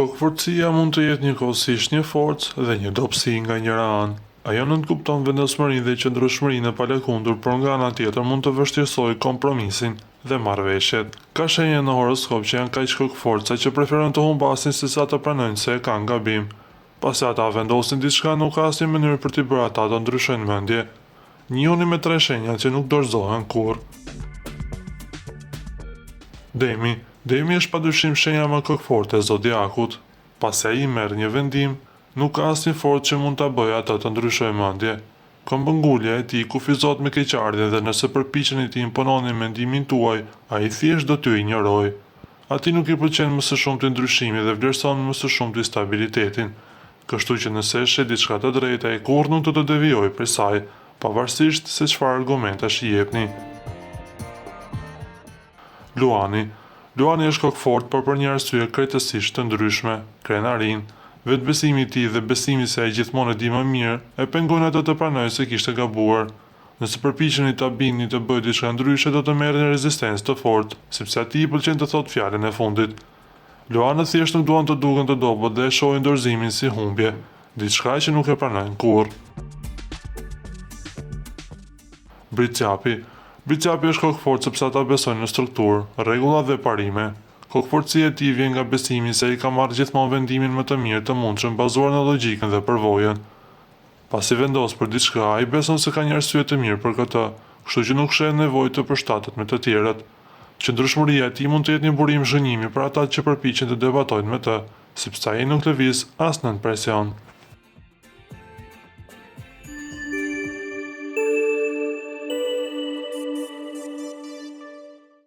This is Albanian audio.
Kokëforcia mund të jetë njëkohësisht një forcë dhe një dobësi nga njëra anë. Ajo nënkupton vendosmërinë dhe qëndrueshmërinë e palëkundur, por nga ana tjetër mund të vështirësojë kompromisin dhe marrëveshjet. Ka shenja në horoskop që janë kaq kokëforca që preferojnë të humbasin sesa të pranojnë se e kanë gabim. Pasi ata vendosin diçka, nuk ka asnjë mënyrë për t'i bërë ata të ndryshojnë mendje. Njihuni me 3 shenjat që nuk dorëzohen kurrë. Demi është padyshim shenja më kokëforte e zodiakut. Pasi ai merr një vendim, nuk ka asnjë forcë që mund ta bëjë atë të ndryshojë mendje. Këmbëngulja e tij kufizohet me keqardhje dhe nëse përpiqeni të impononi mendimin tuaj, ai thjesht do t'ju injorojë. Atij nuk i pëlqen më së shumti ndryshimi dhe vlerëson më së shumti stabilitetin. Kështu që nëse e sheh diçka të drejtë, ai kurrë nuk do të devijojë prej saj, pavarësisht se çfarë argumentash i jepni. Luani është kokëfort, por për një arsye krejtësisht të ndryshme, krenarin. Vetbesimi i tij dhe besimi se ai gjithmonë e di më mirë e pengojnë atë të pranojë se kishte gabuar. Nëse përpiqeni ta bindni të bëjë diçka ndryshe, do të merrni rezistencë të fortë, sepse atij i pëlqen të thotë fjalën e fundit. Luanët thjesht nuk duan të duken të dobët dhe e shohin dorëzimin si humbje, diçka që nuk e pranojnë kurrë. Britsjapi është kokëfort sepse ata besojnë në strukturë, rregulla dhe parime. Kokëforcia e tij vjen nga besimi se ai ka marrë gjithmonë vendimin më të mirë të mundshëm bazuar në logjikën dhe përvojën. Pasi vendos për diçka, ai beson se ka një arsye të mirë për këtë, kështu që nuk sheh nevojë të përshtatet me të tjerët. Qëndrueshmëria e tij mund të jetë një burim zhgënjimi për ata që përpiqen të debatojnë me të, sepse ai nuk lëviz as nën presion.